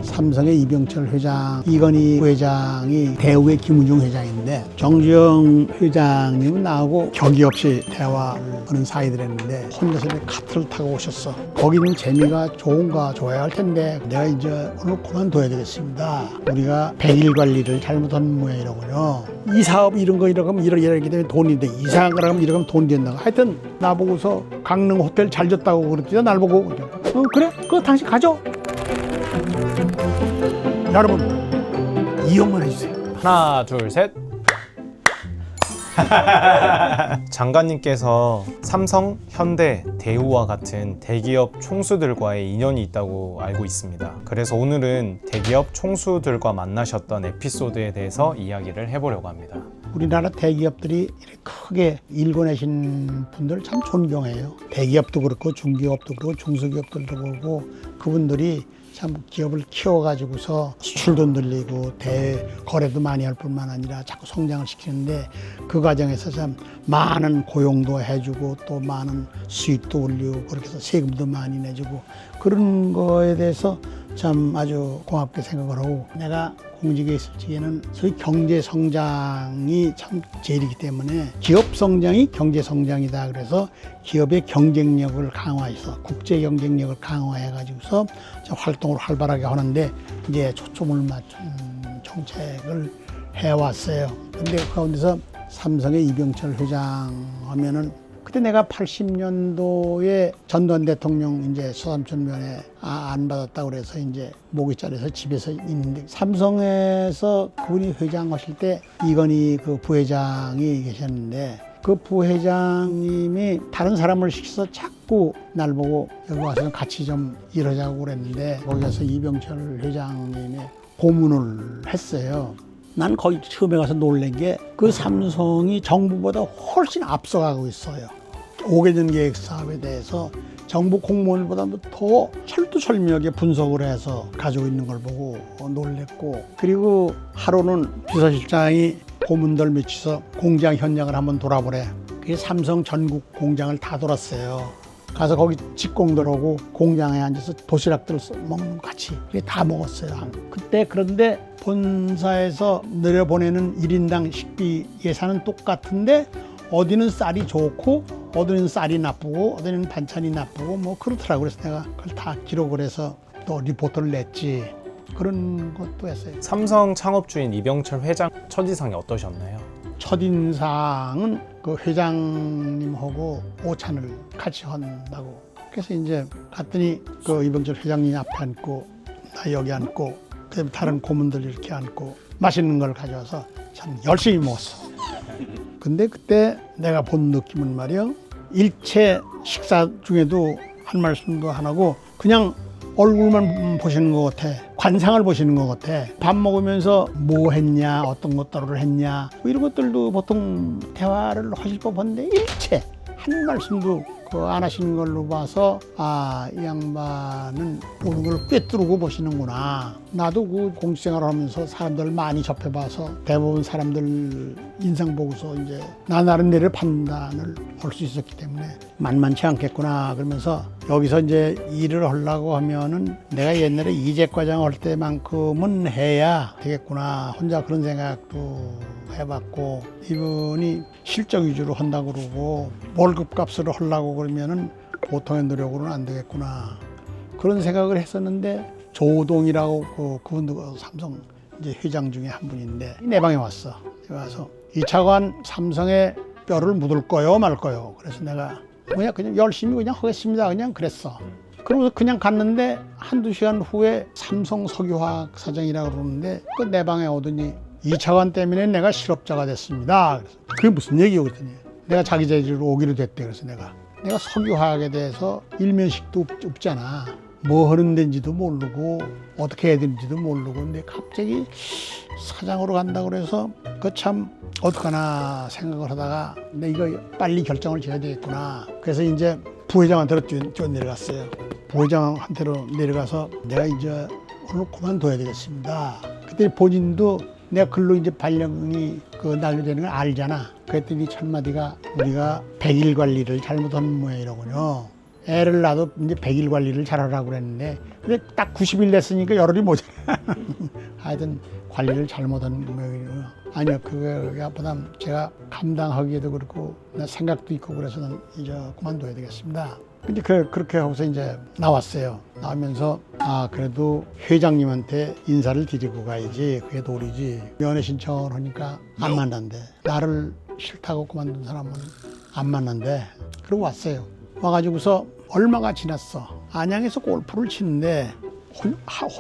삼성의 이병철 회장, 이건희 회장이 대우의 김우중 회장인데 정주영 회장님은 나하고 격이 없이 대화하는 사이들했는데 혼자서 카트를 타고 오셨어. 거기는 재미가 좋은가 좋아야 할 텐데 내가 이제 오늘 그만둬야 되겠습니다. 우리가 백일 관리를 잘못한 모양이라고요. 이 사업 이런 거 이러면 이러기 때문에 돈이 돼. 이상한 거라면 이러면 돈이 된다고. 하여튼 나보고서 강릉 호텔 잘 줬다고 그랬지. 날 보고 그래? 그거 당신 가져. 여러분 이용만 해주세요. 하나, 둘, 셋. 장관님께서 삼성, 현대, 대우와 같은 대기업 총수들과의 인연이 있다고 알고 있습니다. 그래서 오늘은 대기업 총수들과 만나셨던 에피소드에 대해서 이야기를 해보려고 합니다. 우리나라 대기업들이 이렇게 크게 일궈내신 분들 참 존경해요. 대기업도 그렇고 중기업도 그렇고 중소기업들도 그렇고 그분들이 참 기업을 키워가지고서 수출도 늘리고 거래도 많이 할 뿐만 아니라 자꾸 성장을 시키는데 그 과정에서 참 많은 고용도 해주고 또 많은 수익도 올리고 그렇게 해서 세금도 많이 내주고 그런 거에 대해서 참 아주 고맙게 생각을 하고 내가 공직에 있을 적에는 소위 경제 성장이 참 제일이기 때문에 기업 성장이 경제 성장이다. 그래서 기업의 경쟁력을 강화해서 국제 경쟁력을 강화해 가지고서 활동을 활발하게 하는데 이제 초점을 맞춘 정책을 해왔어요. 근데 그 가운데서 삼성의 이병철 회장 하면은 그때 내가 80년도에 전두환 대통령 이제 서삼촌 면회 안 받았다고 그래서 이제 목이 잘려서 집에서 있는데 삼성에서 그분이 회장하실 때 이건희 그 부회장이 계셨는데 그 부회장님이 다른 사람을 시켜서 자꾸 날 보고 여기 와서 좀 같이 좀 일하자고 그랬는데 거기서 이병철 회장님이 고문을 했어요. 난 거기 처음에 가서 놀란 게 그 삼성이 정부보다 훨씬 앞서가고 있어요. 5개년 계획 사업에 대해서 정부 공무원보다도 더 철두철미하게 분석을 해서 가지고 있는 걸 보고 놀랬고 그리고 하루는 비서실장이 고문들 미치서 공장 현장을 한번 돌아보래. 그게 삼성 전국 공장을 다 돌았어요. 가서 거기 직공들하고 공장에 앉아서 도시락들 먹는 거 같이 그게 다 먹었어요. 그때 그런데 본사에서 내려보내는 1인당 식비 예산은 똑같은데 어디는 쌀이 좋고 어디는 쌀이 나쁘고 어디는 반찬이 나쁘고 뭐 그렇더라고요. 그래서 내가 그걸 다 기록을 해서 또 리포트를 냈지. 그런 것도 했어요. 삼성 창업주인 이병철 회장 첫인상이 어떠셨나요? 첫인상은 그 회장님하고 오찬을 같이 한다고. 그래서 이제 갔더니 그 이병철 회장님 앞에 앉고 나 여기 앉고 그다음에 다른 고문들 이렇게 앉고 맛있는 걸 가져와서 참 열심히 먹었어. 근데 그때 내가 본 느낌은 말이야 일체 식사 중에도 한 말씀도 안 하고 그냥 얼굴만 보시는 것 같아. 관상을 보시는 것 같아. 밥 먹으면서 뭐 했냐, 어떤 것들을 했냐 뭐 이런 것들도 보통 대화를 하실 법한데 일체 한 말씀도 안 하시는 걸로 봐서 이 양반은 오는 걸 꿰뚫고 보시는구나. 나도 그 공직생활을 하면서 사람들 많이 접해봐서 대부분 사람들 인상 보고서 이제 나 나름대로 판단을 할 수 있었기 때문에 만만치 않겠구나. 그러면서 여기서 이제 일을 하려고 하면은 내가 옛날에 이재과장 할 때만큼은 해야 되겠구나. 혼자 그런 생각도 해봤고 이분이 실적 위주로 한다고 그러고 월급 값으로 하려고 그러면은 보통의 노력으로는 안 되겠구나. 그런 생각을 했었는데 조동이라고 그분도 삼성 이제 회장 중에 한 분인데 내 방에 왔어. 와서 이 차관 삼성에 뼈를 묻을 거요 말 거요. 그래서 내가 그냥 열심히 그냥 하겠습니다. 그냥 그랬어. 그러고서 그냥 갔는데 한두 시간 후에 삼성 석유화학 사장이라고 그러는데 그 내 방에 오더니 이 차관 때문에 내가 실업자가 됐습니다. 그래서 그게 무슨 얘기요? 그랬더니 내가 자기 자리로 오기로 됐대. 그래서 내가 석유화학에 대해서 일면식도 없잖아. 뭐 하는 데인지도 모르고 어떻게 해야 되는지도 모르고 근데 갑자기 사장으로 간다고 그래서 그 참 어떡하나 생각을 하다가 근데 이거 빨리 결정을 지어야 되겠구나. 그래서 이제 부회장한테로 뛰어 내려갔어요. 부회장한테로 내려가서 내가 이제 오늘 그만둬야 되겠습니다. 그때 본인도 내가 글로 이제 발령이 난료되는 걸 알잖아. 그랬더니 첫마디가 우리가 백일 관리를 잘못한 모양이라군요. 애를 낳아도 이제 100일 관리를 잘하라고 그랬는데 근데 딱 90일 됐으니까 열흘이 모자라. 하여튼 관리를 잘못한 거예요. 아니요, 그거보다 제가 감당하기에도 그렇고 생각도 있고 그래서 는 이제 그만둬야 되겠습니다. 근데 그렇게 하고서 이제 나왔어요. 나오면서 그래도 회장님한테 인사를 드리고 가야지, 그게 도리지. 면회 신청을 하니까 안 만난대. 나를 싫다고 그만둔 사람은 안 만난대. 그러고 왔어요. 와가지고서 얼마가 지났어. 안양에서 골프를 치는데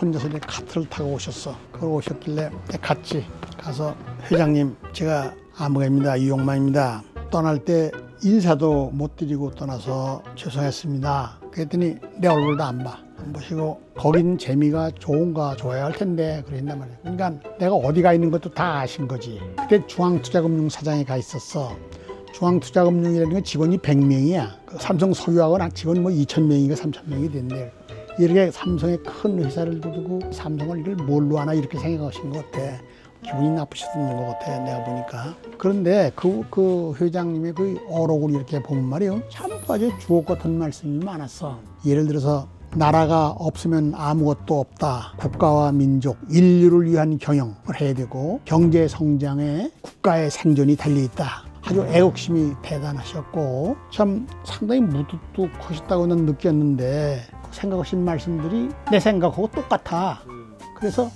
혼자서 이제 카트를 타고 오셨어. 그걸 오셨길래 갔지. 가서 회장님, 제가 아무개입니다. 이용만입니다. 떠날 때 인사도 못 드리고 떠나서 죄송했습니다. 그랬더니 내 얼굴도 안 봐. 안 보시고 거긴 재미가 좋은가 좋아야 할 텐데 그랬단 말이에요. 그러니까 내가 어디 가 있는 것도 다 아신 거지. 그때 중앙투자금융사장에 가 있었어. 중앙투자금융이라는 건 직원이 100명이야. 삼성 소유하고 직원이 뭐 2,000명인가 3,000명이 된대. 이렇게 삼성의 큰 회사를 두고 삼성을 이걸 뭘로 하나 이렇게 생각하신 것 같아. 기분이 나쁘셨던 것 같아, 내가 보니까. 그런데 그 회장님의 그 어록을 이렇게 보면 말이에요. 참 아주 주옥 같은 말씀이 많았어. 예를 들어서 나라가 없으면 아무것도 없다. 국가와 민족, 인류를 위한 경영을 해야 되고 경제 성장에 국가의 생존이 달려있다. 아주 애국심이 대단하셨고 참 상당히 무뚝뚝하셨다고 는 느꼈는데 생각하신 말씀들이 내 생각하고 똑같아. 그래서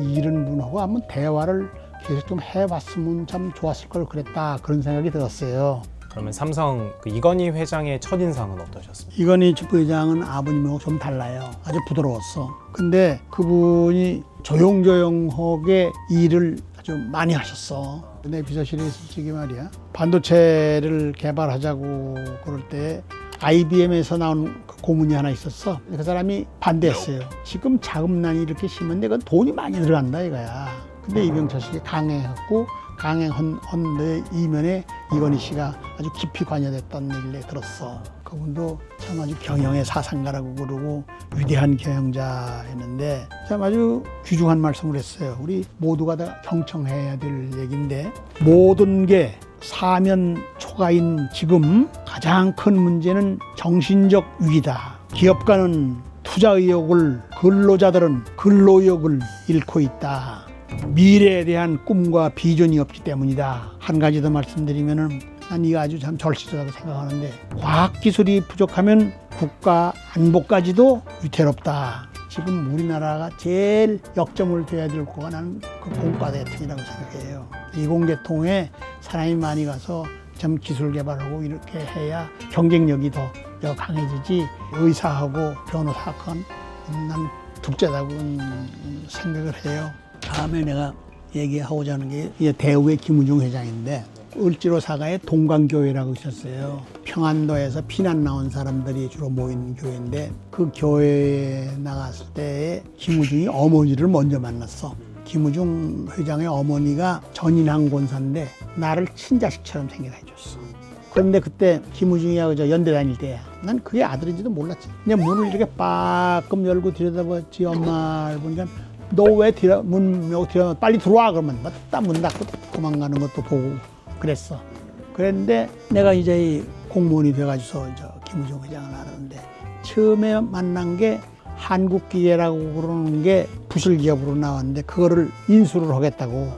이런 분하고 한번 대화를 계속 좀 해봤으면 참 좋았을 걸 그랬다, 그런 생각이 들었어요. 그러면 삼성 그 이건희 회장의 첫인상은 어떠셨습니까? 이건희 회장은 아버님하고 좀 달라요. 아주 부드러웠어. 근데 그분이 조용조용하게 일을 아주 많이 하셨어. 내 비서실에 있을 적에 말이야, 반도체를 개발하자고 그럴 때 IBM에서 나온 그 고문이 하나 있었어. 그 사람이 반대했어요. 지금 자금난이 이렇게 심한데 그건 돈이 많이 들어간다 이거야. 근데 이병철 씨가 강행했고 강행한 데 이면에 이건희 씨가 아주 깊이 관여됐다는 얘기를 들었어. 그분도 참 아주 경영의 사상가라고 그러고 위대한 경영자였는데 참 아주 귀중한 말씀을 했어요. 우리 모두가 다 경청해야 될 얘기인데, 모든 게 사면 초가인 지금 가장 큰 문제는 정신적 위기다. 기업가는 투자 의욕을, 근로자들은 근로 의욕을 잃고 있다. 미래에 대한 꿈과 비전이 없기 때문이다. 한 가지 더 말씀드리면은 난 이거 아주 참 절실하다고 생각하는데, 과학기술이 부족하면 국가 안보까지도 위태롭다. 지금 우리나라가 제일 역점을 둬야 될 거가 나는 그 공과대통이라고 생각해요. 이공계통에 사람이 많이 가서 참 기술 개발하고 이렇게 해야 경쟁력이 더 강해지지, 의사하고 변호사하고는 난 둘째라고 생각을 해요. 다음에 내가 얘기하고자 하는 게 대우의 김우중 회장인데, 을지로 사가에 동강교회라고 있었어요. 평안도에서 피난 나온 사람들이 주로 모이는 교회인데, 그 교회에 나갔을 때 김우중이 어머니를 먼저 만났어. 김우중 회장의 어머니가 전인항 권사인데 나를 친자식처럼 생각해 줬어. 그런데 그때 김우중이하고 저 연대 다닐 때야. 난 그게 아들인지도 몰랐지. 그냥 문을 이렇게 빠끔 열고 들여다봤지. 엄마를 보니까 너 왜 문 열고 들여다 빨리 들어와 그러면 딱 문 닫고 도망가는 것도 보고 그랬어. 그랬는데 내가 이제 공무원이 돼가지고서 김우중 회장을 알았는데, 처음에 만난 게 한국기계라고 그러는 게 부실기업으로 나왔는데 그거를 인수를 하겠다고.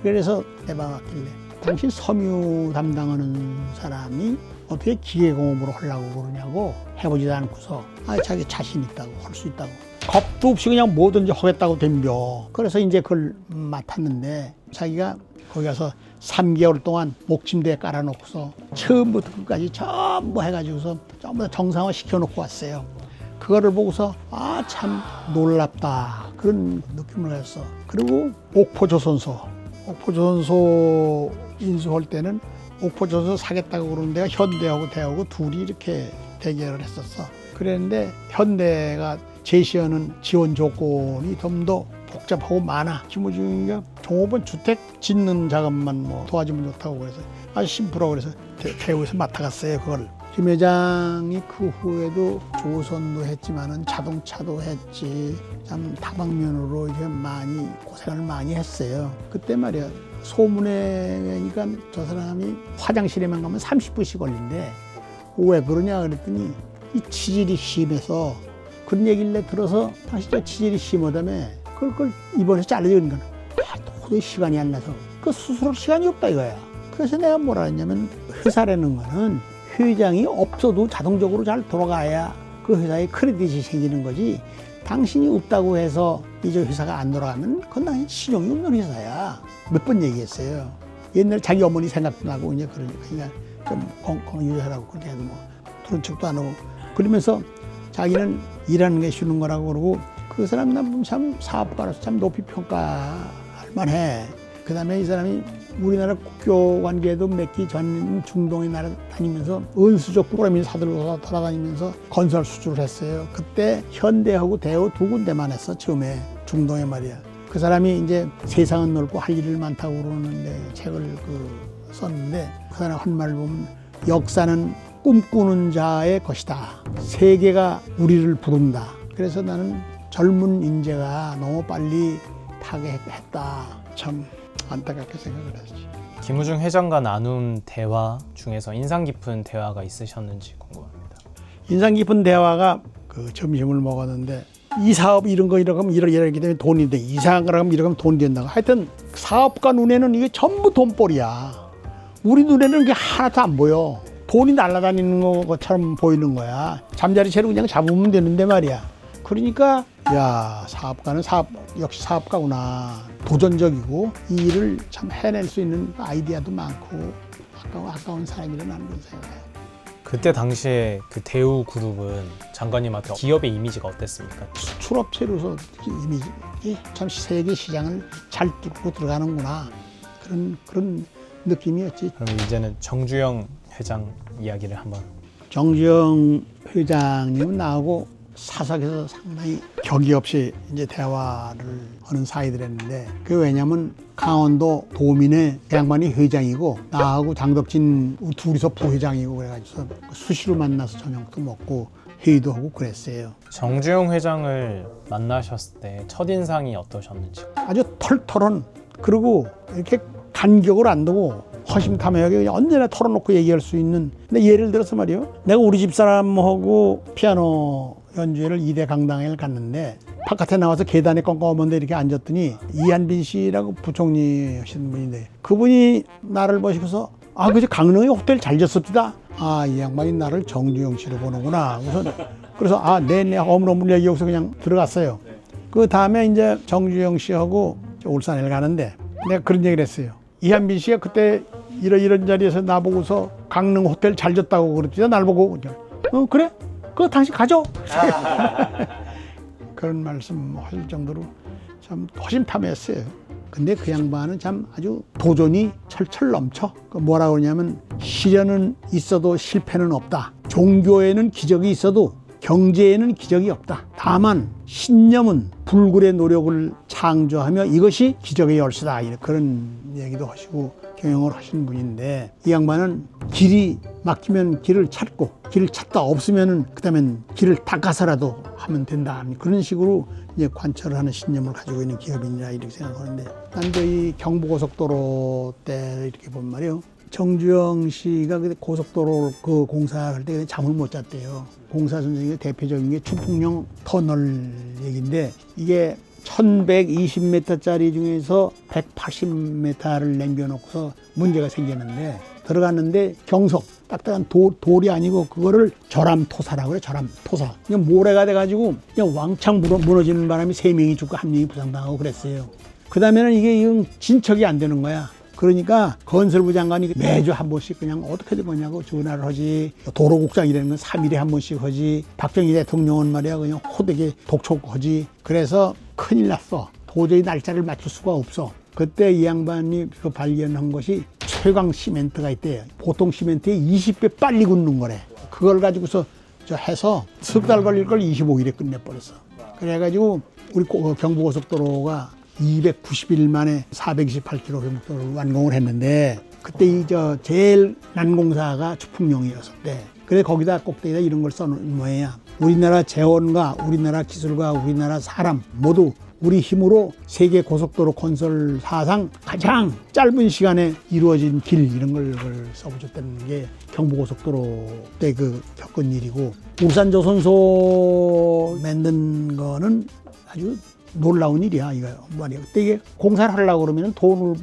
그래서 내가 왔길래 당신 섬유 담당하는 사람이 어떻게 기계공업으로 하려고 그러냐고, 해보지도 않고서 자기 자신 있다고, 할 수 있다고, 겁도 없이 그냥 뭐든지 하겠다고 덤벼. 그래서 이제 그걸 맡았는데 자기가 거기 가서 3개월 동안 목침대에 깔아놓고서 처음부터 끝까지 전부 해가지고서 전부 다 정상화 시켜놓고 왔어요. 그거를 보고서 참 놀랍다, 그런 느낌을 했어. 그리고 옥포조선소 인수할 때는 옥포조선소 사겠다고 그러는 데가 현대하고 대하고 둘이 이렇게 대결을 했었어. 그랬는데 현대가 제시하는 지원 조건이 좀 더 복잡하고 많아. 김우중이가 종업원 주택 짓는 작업만 도와주면 좋다고 그래서 아주 심플하고 그래서 대우에서 맡아갔어요, 그걸. 김 회장이 그 후에도 조선도 했지만은 자동차도 했지, 참 다방면으로 이제 많이 고생을 많이 했어요. 그때 말이야, 소문에 그러니까 저 사람이 화장실에만 가면 30분씩 걸린대. 왜 그러냐 그랬더니 이 치질이 심해서 그런 얘기를 내 들어서 당시 저 치질이 심하다며 그걸 입원해서 잘라지는 거는 도저히 시간이 안 나서 그 수술할 시간이 없다 이거야. 그래서 내가 뭐라 했냐면 회사라는 거는 회장이 없어도 자동적으로 잘 돌아가야 그 회사에 크레딧이 생기는 거지. 당신이 없다고 해서 이제 회사가 안 돌아가면 그건 당연히 신용이 없는 회사야. 몇 번 얘기했어요. 옛날 자기 어머니 생각도 나고 이제 그러니까 좀 건강유지하라고 그렇게 해도 뭐 그런 척도 안 하고 그러면서 자기는 일하는 게 쉬는 거라고 그러고 그 사람 참 사업가로서 참 높이 평가할 만해. 그 다음에 이 사람이 우리나라 국교 관계도 맺기 전 중동에 날아다니면서 은수저 꾸러미 사들고 돌아다니면서 건설 수주를 했어요. 그때 현대하고 대우 두 군데만 했어 처음에 중동에 말이야. 그 사람이 이제 세상은 넓고 할 일이 많다고 그러는데 책을 썼는데 그 사람 한 말을 보면 역사는 꿈꾸는 자의 것이다. 세계가 우리를 부른다. 그래서 나는 젊은 인재가 너무 빨리 타계했다. 참 안타깝게 생각을 했지. 김우중 회장과 나눈 대화 중에서 인상 깊은 대화가 있으셨는지 궁금합니다. 인상 깊은 대화가 그 점심을 먹었는데 이 사업 이런 거 하면 이러기 때문에 돈이 돼. 이상한 거라면 이러면 돈이 된다고. 하여튼 사업가 눈에는 이게 전부 돈벌이야. 우리 눈에는 이게 하나도 안 보여. 돈이 날아다니는 것처럼 보이는 거야. 잠자리 채로 그냥 잡으면 되는데 말이야. 그러니까 야 사업가는 역시 사업가구나. 도전적이고 이 일을 참 해낼 수 있는 아이디어도 많고 아까운 사람이라는 그런 생각해. 그때 당시에 그 대우 그룹은 장관님한테 기업의 이미지가 어땠습니까? 수출업체로서 이미지 참 세계 시장을 잘 뚫고 들어가는구나 그런 느낌이었지. 그럼 이제는 정주영 회장 이야기를 한번. 정주영 회장님은 나하고 사석에서 상당히 격의 없이 이제 대화를 하는 사이들했는데 그 왜냐면 강원도 도민의 양반이 회장이고 나하고 장덕진 둘이서 부회장이고 그래가지고 수시로 만나서 저녁도 먹고 회의도 하고 그랬어요. 정주영 회장을 만나셨을 때 첫인상이 어떠셨는지. 아주 털털한 그리고 이렇게 간격을 안 두고 허심탄회하게 언제나 털어놓고 얘기할 수 있는. 근데 예를 들어서 말이요, 내가 우리 집사람하고 피아노 연주회를 2대 강당을 갔는데 바깥에 나와서 계단에 껌껌한데 이렇게 앉았더니 이한빈 씨라고 부총리 하시는 분인데 그분이 나를 보시고서 아 그저 강릉에 호텔 잘 졌습니다. 아 이 양반이 나를 정주영 씨로 보는구나. 그래서 아 네네 어머머무 얘기하고서 그냥 들어갔어요. 그 다음에 이제 정주영 씨하고 울산에 가는데 내가 그런 얘기를 했어요. 이한빈 씨가 그때 이런 자리에서 나보고서 강릉 호텔 잘 졌다고 그랬지. 날 보고 그래? 그거 당신 가져. 그런 말씀 할 정도로 참 허심탄회했어요. 근데 그 양반은 참 아주 도전이 철철 넘쳐. 뭐라 그러냐면 시련은 있어도 실패는 없다. 종교에는 기적이 있어도 경제에는 기적이 없다. 다만 신념은 불굴의 노력을 창조하며 이것이 기적의 열쇠다. 그런 얘기도 하시고 경영을 하신 분인데 이 양반은 길이 막히면 길을 찾고 길을 찾다 없으면은 그다음엔 길을 닦아서라도 하면 된다. 그런 식으로 이제 관철을 하는 신념을 가지고 있는 기업인이라 이렇게 생각하는데 난 이 경부고속도로 때 이렇게 보면 말이에요. 정주영 씨가 그때 고속도로 그 공사할 때 잠을 못 잤대요. 공사 선생의 대표적인 게 추풍령 터널 얘기인데 이게 1120m짜리 중에서 180m를 남겨놓고서 문제가 생기는데 들어갔는데 경석 딱딱한 돌이 아니고 그거를 절암토사라고 그래. 절암토사. 그냥 모래가 돼가지고 그냥 왕창 무너지는 바람에 3명이 죽고 1명이 부상당하고 그랬어요. 그 다음에는 이게 진척이 안 되는 거야. 그러니까 건설부 장관이 매주 한 번씩 그냥 어떻게 된 거냐고 전화를 하지. 도로국장이라는 건 3일에 한 번씩 하지. 박정희 대통령은 말이야 그냥 호되게 독촉하지. 그래서 큰일 났어. 도저히 날짜를 맞출 수가 없어. 그때 이 양반이 그 발견한 것이 최강 시멘트가 있대요. 보통 시멘트에 20배 빨리 굳는 거래. 그걸 가지고서 해서 석 달 걸릴 걸 25일에 끝내버렸어. 그래가지고 우리 경부고속도로가 290일 만에 428km 경부도로를 완공을 했는데 그때 제일 난공사가 추풍령이었었대. 그래 거기다 꼭대기다 이런 걸 써놓은 모양이야. 우리나라 재원과 우리나라 기술과 우리나라 사람 모두 우리 힘으로 세계 고속도로 건설 사상 가장 짧은 시간에 이루어진 길 이런 걸 써보셨다는 게 경부고속도로 때 그 겪은 일이고, 울산조선소 만든 거는 아주 놀라운 일이야. 이거 말이야. 그때 이게 공사를 하려고 그러면 돈을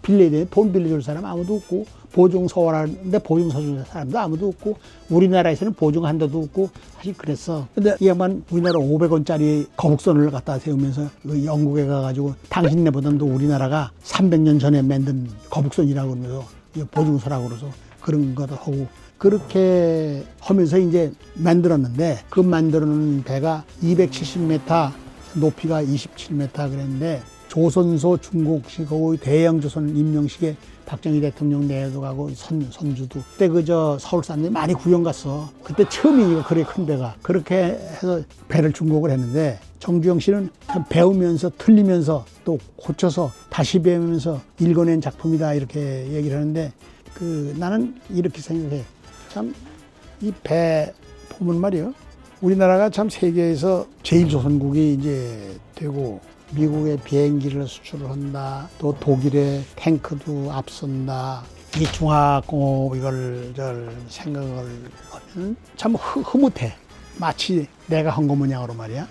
빌려야 돼. 돈 빌려줄 사람 아무도 없고, 보증 서원하는데 보증 서줄 사람도 아무도 없고, 우리나라에서는 보증한 데도 없고 사실 그랬어. 근데 이 양반 우리나라 500원짜리 거북선을 갖다 세우면서 그 영국에 가가지고 당신네보다도 우리나라가 300년 전에 만든 거북선이라고 그러면서 보증서라고 그래서 그런 것도 하고, 그렇게 하면서 이제 만들었는데, 그 만드는 배가 270m, 높이가 27m 그랬는데, 조선소 중국식하고 대영 조선 임명식에 박정희 대통령 내도 가고 선주도 그때 그저 서울 사람들이 많이 구경 갔어. 그때 처음이니까 그래 큰 배가. 그렇게 해서 배를 중국을 했는데, 정주영 씨는 참 배우면서 틀리면서 또 고쳐서 다시 배우면서 읽어낸 작품이다 이렇게 얘기를 하는데, 나는 이렇게 생각해. 참 이 배 보면 말이요, 우리나라가 참 세계에서 제일 조선국이 이제 되고, 미국에 비행기를 수출을 한다. 또 독일에 탱크도 앞선다. 이 중화공업 이걸 생각을 하면 참 흐뭇해. 마치 내가 한 거 모양으로 말이야.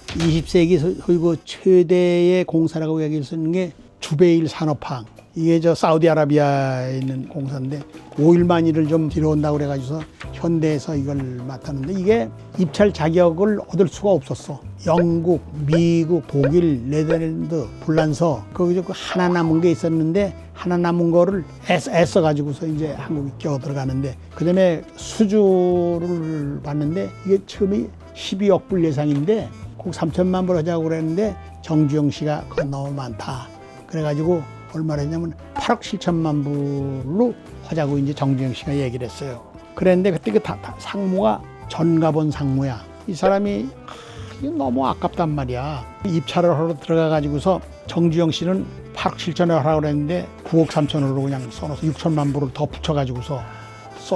20세기 그리고 최대의 공사라고 얘기할 수 있는 게 주베일 산업항. 이게 사우디아라비아에 있는 공사인데 5일만이를 좀 들여온다고 그래가지고서 현대에서 이걸 맡았는데, 이게 입찰 자격을 얻을 수가 없었어. 영국, 미국, 독일, 네덜란드, 불란서 거기서 하나 남은 게 있었는데, 하나 남은 거를 애써 가지고서 이제 한국이 껴 들어가는데, 그다음에 수주를 봤는데 이게 처음에 12억 불 예상인데 꼭 3천만 불 하자고 그랬는데 정주영 씨가 그건 너무 많다. 그래가지고 얼마나 했냐면 8억 7천만 불로 하자고 이제 정주영 씨가 얘기를 했어요. 그랬는데 그때 그 상무가 전가본 상무야. 이 사람이 이거 너무 아깝단 말이야. 입찰을 하러 들어가가지고서 정주영 씨는 8억 7천을 하라고 그랬는데 9억 3천으로 그냥 써놓아서 6천만 불을 더 붙여가지고서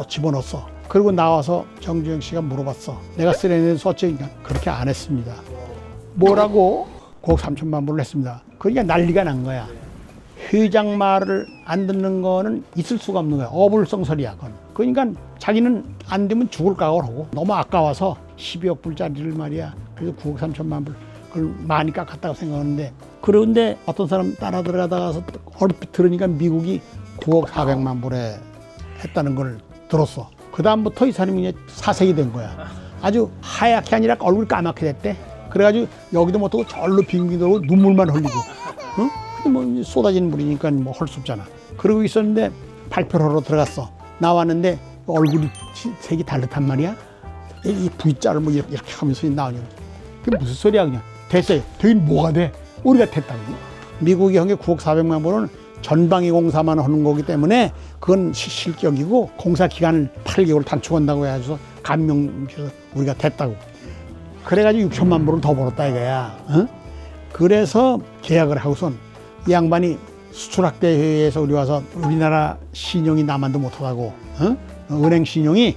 집어넣었어. 그리고 나와서 정주영 씨가 물어봤어. 내가 쓰려는 썼지? 그렇게 안 했습니다. 뭐라고? 9억 3천만 불을 했습니다. 그러니까 난리가 난 거야. 회장 말을 안 듣는 거는 있을 수가 없는 거야. 어불성설이야, 그건. 그러니까 자기는 안 되면 죽을 각오를 하고, 너무 아까워서 12억 불짜리를 말이야. 그래서 9억 3천만 불, 그걸 많이 깎았다고 생각하는데, 그런데 어떤 사람 따라 들어가다가서 얼핏 들으니까 미국이 9억 4백만 불에 했다는 걸 들었어. 그 다음부터 이 사람이 이제 사색이 된 거야. 아주 하얗게 아니라 얼굴이 까맣게 됐대. 그래가지고 여기도 못하고 절로 빙빙 돌고 눈물만 흘리고, 응? 뭐 쏟아지는 물이니까 뭐 할 수 없잖아. 그러고 있었는데 발표를 하러 들어갔어. 나왔는데 얼굴이 색이 다르단 말이야. 이 V자를 뭐 이렇게 하면서 나오냐. 그게 무슨 소리야 그냥. 됐어요. 되긴 뭐가 돼? 우리가 됐다고. 미국이 한 게 9억 4백만 불은 전방위 공사만 하는 거기 때문에 그건 실격이고, 공사 기간을 8개월 단축한다고 해가지고 감명 줘서 우리가 됐다고. 그래가지고 6천만 불을 더 벌었다 이거야. 어? 그래서 계약을 하고선 이 양반이 수출학대회에서 우리 와서 우리나라 신용이 나만도 못하다고, 은행 신용이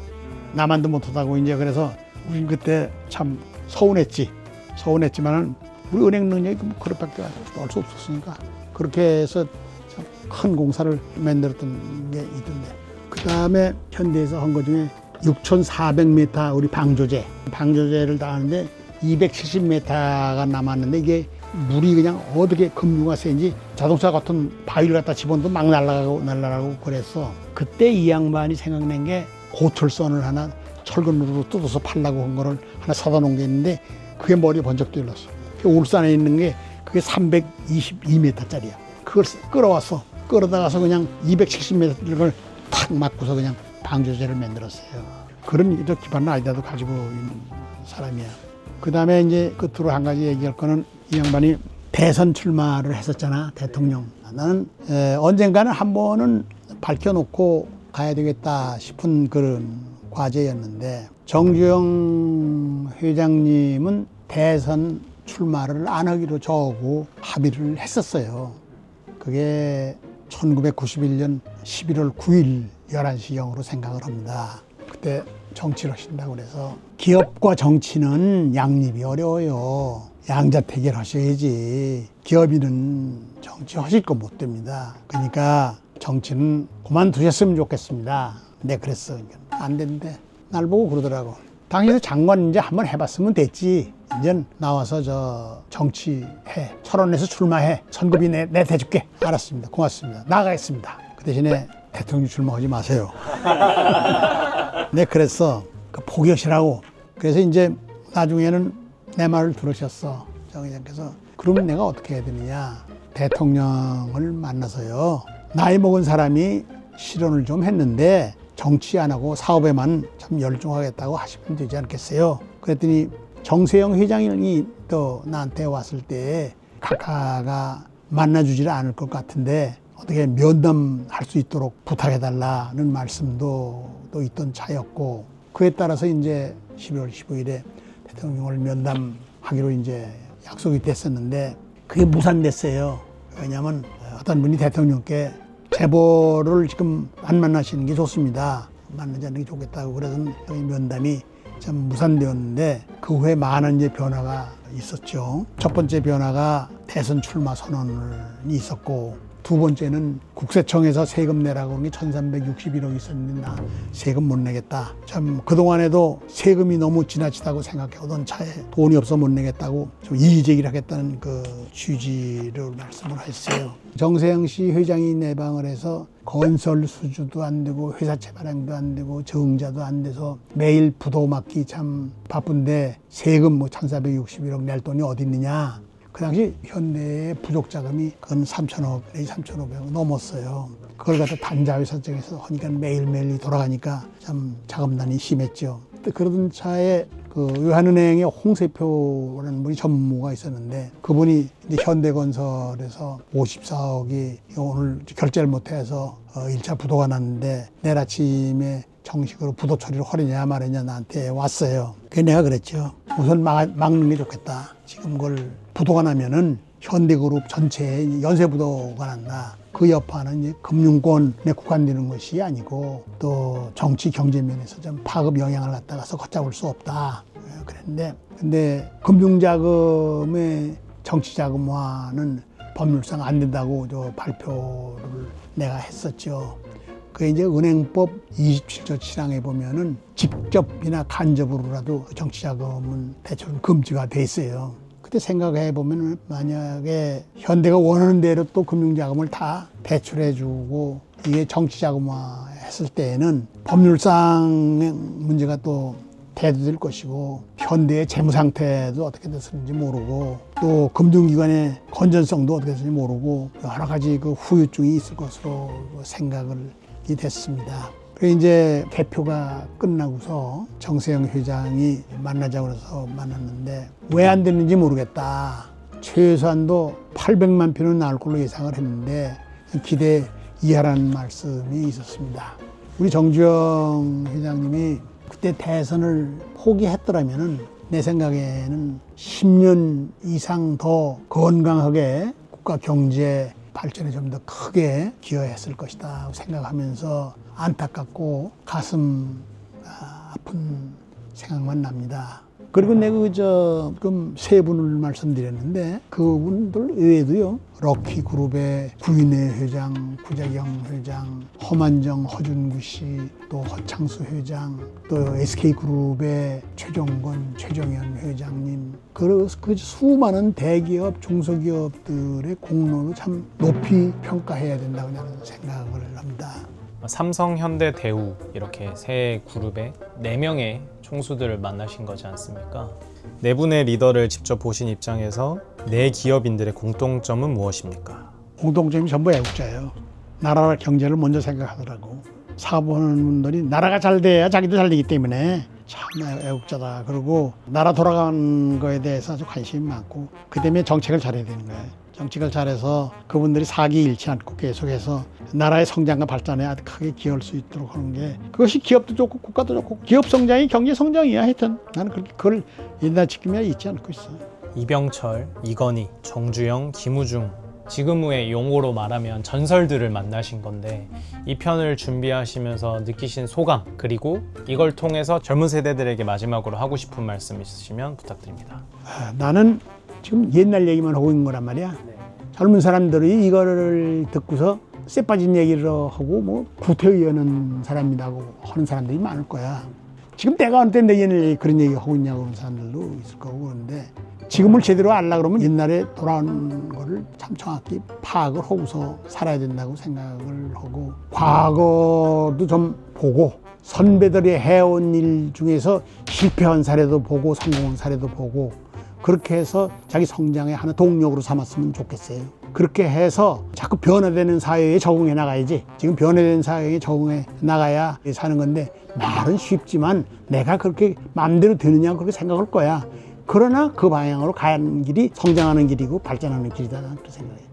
나만도 못하다고 이제, 그래서 우리 그때 참 서운했지만은 우리 은행 능력이 그렇게밖에 할 수 없었으니까 그렇게 해서 참 큰 공사를 만들었던 게 있던데, 그 다음에 현대에서 한 것 중에 6,400m 우리 방조제를 다 하는데 270m가 남았는데, 이게 물이 그냥 어떻게 급류가 세인지 자동차 같은 바위를 갖다 집어넣어도 막 날아가고 그랬어. 그때 이 양반이 생각낸 게 고철선을 하나 철근으로 뜯어서 팔라고 한 거를 하나 사다 놓은 게 있는데, 그게 머리에 번쩍 뛰어났어. 울산에 있는 게 그게 322m짜리야. 그걸 끌어왔어. 끌어다가서 그냥 270m를 탁 맞고서 그냥 방조제를 만들었어요. 그런 기반 아이디어도 가지고 있는 사람이야. 그 다음에 이제 끝으로 한 가지 얘기할 거는, 이 양반이 대선 출마를 했었잖아, 대통령. 나는 언젠가는 한 번은 밝혀놓고 가야 되겠다 싶은 그런 과제였는데, 정주영 회장님은 대선 출마를 안 하기로 저하고 합의를 했었어요. 그게 1991년 11월 9일 11시경으로 생각을 합니다. 그때 정치를 하신다고 그래서 기업과 정치는 양립이 어려워요. 양자택일 하셔야지. 기업인은 정치 하실 거 못 됩니다. 그러니까 정치는 그만두셨으면 좋겠습니다. 내 그랬어. 안 된대. 날 보고 그러더라고. 당신도 장관 이제 한번 해봤으면 됐지. 이제 나와서 저 정치해. 철원에서 출마해. 선거비 내 대줄게. 알았습니다. 고맙습니다. 나가겠습니다. 그 대신에 대통령 출마하지 마세요. 네, 그랬어. 그 포기하시라고. 그래서 이제 나중에는 내 말을 들으셨어. 정 회장께서. 그러면 내가 어떻게 해야 되느냐. 대통령을 만나서요. 나이 먹은 사람이 실언을 좀 했는데 정치 안 하고 사업에만 참 열중하겠다고 하시면 되지 않겠어요. 그랬더니 정세영 회장이 또 나한테 왔을 때 각하가 만나주지를 않을 것 같은데 어떻게 면담할 수 있도록 부탁해달라는 말씀도 또 있던 차였고, 그에 따라서 이제 11월 15일에 대통령을 면담하기로 이제 약속이 됐었는데 그게 무산됐어요. 왜냐하면 어떤 분이 대통령께 제보를 지금 안 만나시는 게 좋습니다. 만나지 않는 게 좋겠다고 그래서 면담이 참 무산되었는데 그 후에 많은 이제 변화가 있었죠. 첫 번째 변화가 대선 출마 선언이 있었고, 두 번째는 국세청에서 세금 내라고 하는 게 1361억이 있었는데 나 세금 못 내겠다. 참 그동안에도 세금이 너무 지나치다고 생각해오던 차에 돈이 없어 못 내겠다고 좀 이의제기를 하겠다는 그 취지를 말씀을 했어요. 정세영 씨 회장이 내방을 해서 건설 수주도 안 되고 회사채 발행도 안 되고 정자도 안 돼서 매일 부도 맡기 참 바쁜데 세금 뭐 1461억 낼 돈이 어디 있느냐. 그 당시 현대의 부족 자금이 그건 3천억 내지 3,500억 넘었어요. 그걸 갖다 단자회사 쪽에서 하니까 매일매일 돌아가니까 참 자금난이 심했죠. 그러던 차에 그 외환은행의 홍세표라는 분이 전무가 있었는데 그분이 이제 현대건설에서 54억이 오늘 결제를 못해서 1차 부도가 났는데 내일 아침에 정식으로 부도 처리를 하려냐 말느냐 나한테 왔어요. 그래서 내가 그랬죠. 우선 막는 게 좋겠다. 지금 그걸 부도가 나면은 현대그룹 전체에 연쇄부도가 난다. 그 여파는 이제 금융권에 국한되는 것이 아니고 또 정치 경제 면에서 좀 파급 영향을 갖다가서 걷잡을 수 없다. 그랬는데 근데 금융자금의 정치자금화는 법률상 안 된다고 저 발표를 내가 했었죠. 그 이제 은행법 27조 7항에 보면은 직접이나 간접으로라도 정치자금은 대출은 금지가 돼 있어요. 그때 생각해 보면 만약에 현대가 원하는 대로 또 금융자금을 다 대출해주고 이게 정치자금화 했을 때에는 법률상 문제가 또 대두될 것이고 현대의 재무 상태도 어떻게 됐는지 모르고 또 금융기관의 건전성도 어떻게 됐는지 모르고 여러 가지 그 후유증이 있을 것으로 생각을 됐습니다. 그래서 이제 개표가 끝나고서 정세영 회장이 만나자고 해서 만났는데 왜 안 됐는지 모르겠다. 최소한도 800만 표는 나올 걸로 예상을 했는데 기대 이하라는 말씀이 있었습니다. 우리 정주영 회장님이 그때 대선을 포기했더라면은 내 생각에는 10년 이상 더 건강하게 국가 경제 발전에 좀 더 크게 기여했을 것이다 생각하면서 안타깝고 가슴 아픈 생각만 납니다. 그리고 내가 그럼 세 분을 말씀드렸는데 그분들 외에도요. 럭키그룹의 구인혜 회장, 구자경 회장, 허만정, 허준구 씨, 또 허창수 회장, 또 SK그룹의 최종건, 최정현 회장님, 그 수많은 대기업, 중소기업들의 공로를 참 높이 평가해야 된다고 저는 생각을 합니다. 삼성, 현대, 대우 이렇게 세 그룹의 4명의 총수들을 만나신 거지 않습니까? 네 분의 리더를 직접 보신 입장에서 네 기업인들의 공통점은 무엇입니까? 공통점이 전부 애국자예요. 나라 경제를 먼저 생각하더라고. 사업하는 분들이 나라가 잘 돼야 자기도 잘 되기 때문에 참 애국자다. 그리고 나라 돌아가는 거에 대해서 아주 관심이 많고 그 때문에 정책을 잘해야 되는 거예요. 정책을 잘해서 그분들이 사기 잃지 않고 계속해서 나라의 성장과 발전에 아주 크게 기여할 수 있도록 하는 게 그것이 기업도 좋고 국가도 좋고 기업 성장이 경제 성장이야. 하여튼 나는 그걸 옛날 지킴이야 잊지 않고 있어요. 이병철, 이건희, 정주영, 김우중 지금 후의 용어로 말하면 전설들을 만나신 건데 이 편을 준비하시면서 느끼신 소감 그리고 이걸 통해서 젊은 세대들에게 마지막으로 하고 싶은 말씀 있으시면 부탁드립니다. 나는 지금 옛날 얘기만 하고 있는 거란 말이야. 젊은 사람들이 이거를 듣고서 쎄 빠진 얘기를 하고 뭐 구태의하는 사람이라고 하는 사람들이 많을 거야. 지금 내가 언제 내 옛날 그런 얘기 하고 있냐고 하는 사람들도 있을 거고 그런데 지금을 제대로 알려고 그러면 옛날에 돌아온 거를 참 정확히 파악을 하고서 살아야 된다고 생각을 하고 과거도 좀 보고 선배들이 해온 일 중에서 실패한 사례도 보고 성공한 사례도 보고 그렇게 해서 자기 성장의 하나 동력으로 삼았으면 좋겠어요. 그렇게 해서 자꾸 변화되는 사회에 적응해 나가야지. 지금 변화되는 사회에 적응해 나가야 사는 건데 말은 쉽지만 내가 그렇게 마음대로 되느냐 그렇게 생각할 거야. 그러나 그 방향으로 가는 길이 성장하는 길이고 발전하는 길이다 그렇게 생각해요.